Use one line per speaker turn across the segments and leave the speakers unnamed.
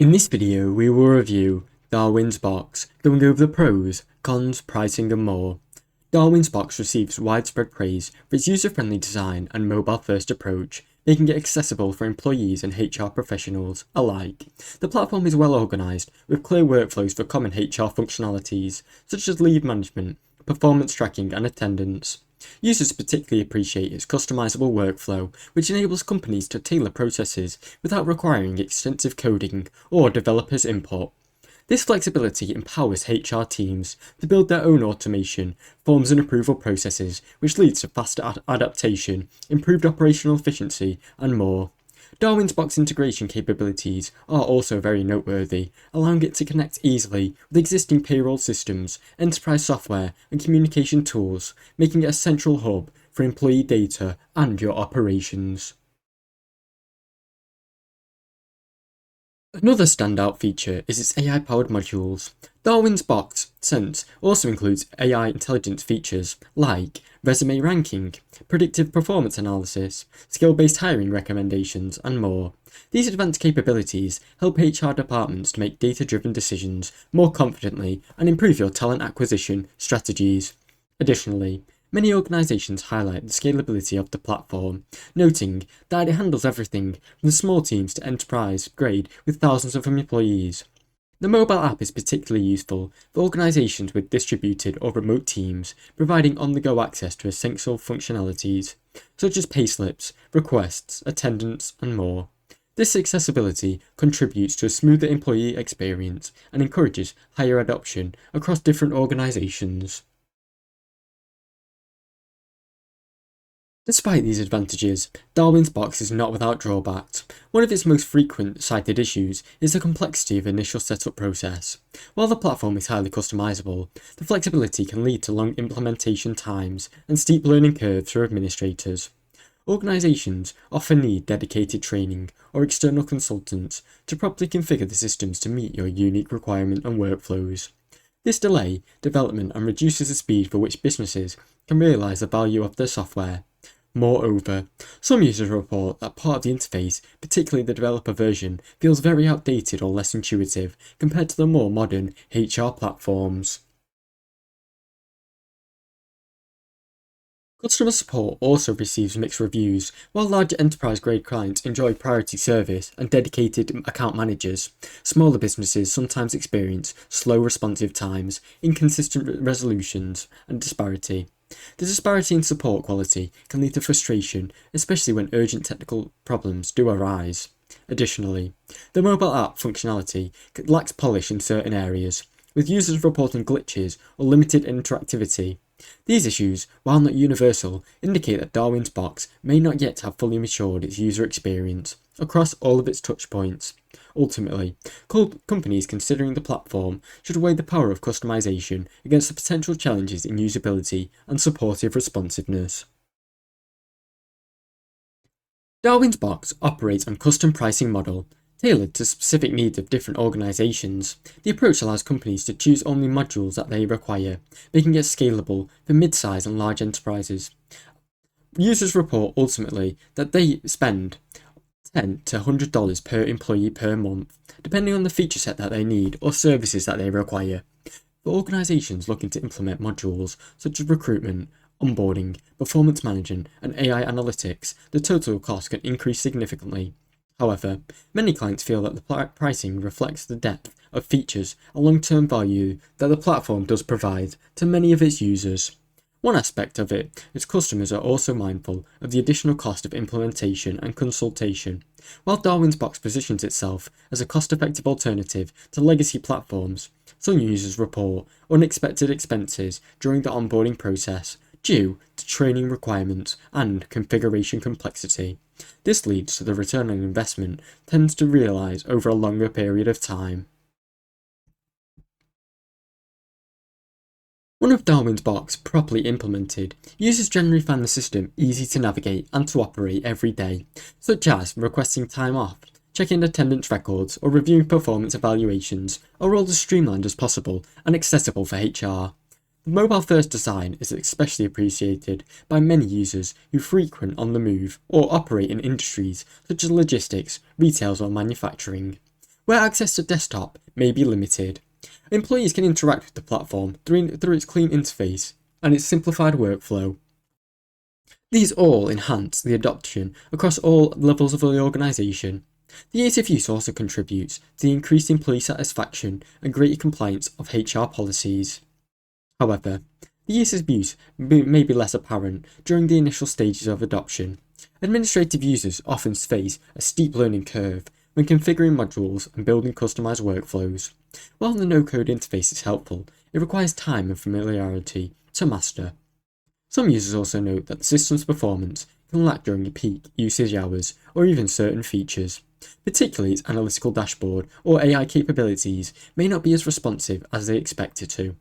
In this video, we will review Darwinbox, going over the pros, cons, pricing and more. Darwinbox receives widespread praise for its user-friendly design and mobile-first approach, making it accessible for employees and HR professionals alike. The platform is well organised, with clear workflows for common HR functionalities, such as leave management, performance tracking and attendance. Users particularly appreciate its customizable workflow, which enables companies to tailor processes without requiring extensive coding or developers' input. This flexibility empowers HR teams to build their own automation, forms and approval processes, which leads to faster adaptation, improved operational efficiency, and more. Darwinbox integration capabilities are also very noteworthy, allowing it to connect easily with existing payroll systems, enterprise software, and communication tools, making it a central hub for employee data and your operations. Another standout feature is its AI-powered modules. Darwinbox Sense also includes AI intelligence features like resume ranking, predictive performance analysis, skill-based hiring recommendations, and more. These advanced capabilities help HR departments to make data-driven decisions more confidently and improve your talent acquisition strategies. Additionally, many organisations highlight the scalability of the platform, noting that it handles everything from small teams to enterprise grade with thousands of employees. The mobile app is particularly useful for organisations with distributed or remote teams, providing on-the-go access to essential functionalities, such as payslips, requests, attendance, and more. This accessibility contributes to a smoother employee experience and encourages higher adoption across different organisations. Despite these advantages, Darwinbox is not without drawbacks. One of its most frequent cited issues is the complexity of the initial setup process. While the platform is highly customizable, the flexibility can lead to long implementation times and steep learning curves for administrators. Organisations often need dedicated training or external consultants to properly configure the systems to meet your unique requirement and workflows. This delay development and reduces the speed for which businesses can realise the value of their software. Moreover, some users report that part of the interface, particularly the developer version, feels very outdated or less intuitive compared to the more modern HR platforms. Customer support also receives mixed reviews. While larger enterprise-grade clients enjoy priority service and dedicated account managers, smaller businesses sometimes experience slow responsive times, inconsistent resolutions, and disparity. The disparity in support quality can lead to frustration, especially when urgent technical problems do arise. Additionally, the mobile app functionality lacks polish in certain areas, with users reporting glitches or limited interactivity. These issues, while not universal, indicate that Darwinbox may not yet have fully matured its user experience across all of its touchpoints. Ultimately, companies considering the platform should weigh the power of customization against the potential challenges in usability and supportive responsiveness. Darwinbox operates on a custom pricing model, tailored to specific needs of different organisations. The approach allows companies to choose only modules that they require, making it scalable for mid-size and large enterprises. Users report ultimately that they spend $10 to $100 per employee per month, depending on the feature set that they need or services that they require. For organisations looking to implement modules such as recruitment, onboarding, performance management, and AI analytics, the total cost can increase significantly. However, many clients feel that the pricing reflects the depth of features and long-term value that the platform does provide to many of its users. One aspect of it is customers are also mindful of the additional cost of implementation and consultation. While Darwinbox positions itself as a cost-effective alternative to legacy platforms, some users report unexpected expenses during the onboarding process due to training requirements and configuration complexity. This leads to the return on investment tends to realise over a longer period of time. When with Darwinbox properly implemented, users generally find the system easy to navigate and to operate every day, such as requesting time off, checking attendance records, or reviewing performance evaluations are all as streamlined as possible and accessible for HR. The mobile-first design is especially appreciated by many users who frequent on the move or operate in industries such as logistics, retail or manufacturing. where access to desktop may be limited. Employees can interact with the platform through its clean interface and its simplified workflow. These all enhance the adoption across all levels of the organisation. The ease of use also contributes to the increased employee satisfaction and greater compliance of HR policies. However, the ease of use may be less apparent during the initial stages of adoption. Administrative users often face a steep learning curve when configuring modules and building customized workflows. While the no-code interface is helpful, it requires time and familiarity to master. Some users also note that the system's performance can lack during peak usage hours or even certain features. Particularly its analytical dashboard or AI capabilities may not be as responsive as they expect it to.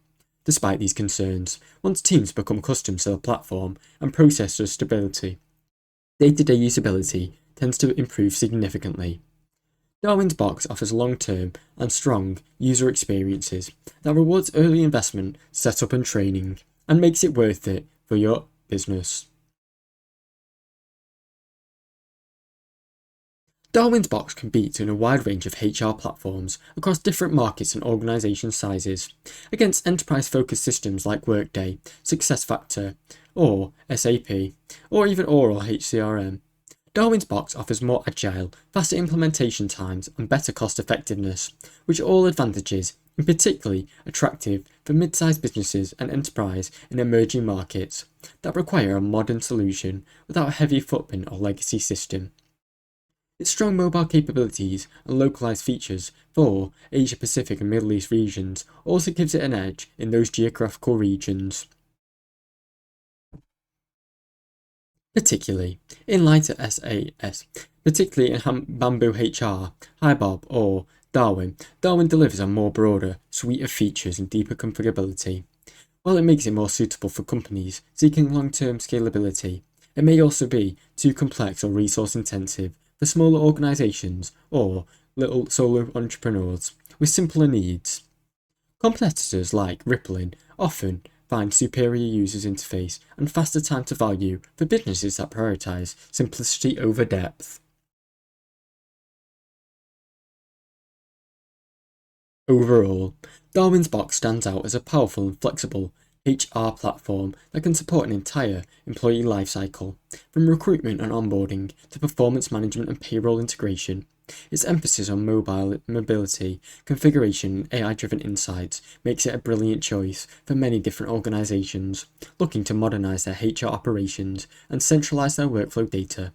Despite these concerns, once teams become accustomed to the platform and processor stability, day-to-day usability tends to improve significantly. Darwinbox offers long-term and strong user experiences that rewards early investment, setup and training, and makes it worth it for your business. Darwinbox competes in a wide range of HR platforms across different markets and organisation sizes, against enterprise-focused systems like Workday, SuccessFactors, or SAP, or even Oral HCRM. Darwinbox offers more agile, faster implementation times and better cost effectiveness, which are all advantages and particularly attractive for mid-sized businesses and enterprise in emerging markets that require a modern solution without a heavy footprint or legacy system. Its strong mobile capabilities and localized features for Asia Pacific and Middle East regions also gives it an edge in those geographical regions. Particularly in lighter SaaS, particularly in Bamboo HR, HiBob or Darwin delivers a more broader suite of features and deeper configurability. While it makes it more suitable for companies seeking long-term scalability, it may also be too complex or resource intensive for smaller organisations or little solo entrepreneurs with simpler needs. Competitors like Rippling often find superior user interface and faster time to value for businesses that prioritise simplicity over depth. Overall, Darwinbox stands out as a powerful and flexible HR platform that can support an entire employee lifecycle, from recruitment and onboarding to performance management and payroll integration. Its emphasis on mobility, configuration, and AI-driven insights makes it a brilliant choice for many different organisations looking to modernise their HR operations and centralise their workflow data.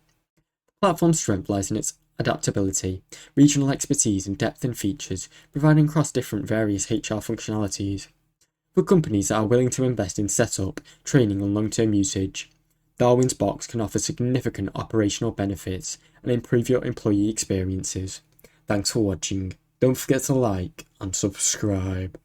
The platform's strength lies in its adaptability, regional expertise and depth in features, providing across different various HR functionalities. For companies that are willing to invest in setup, training and long-term usage, Darwinbox can offer significant operational benefits and improve your employee experiences. Thanks for watching. Don't forget to like and subscribe.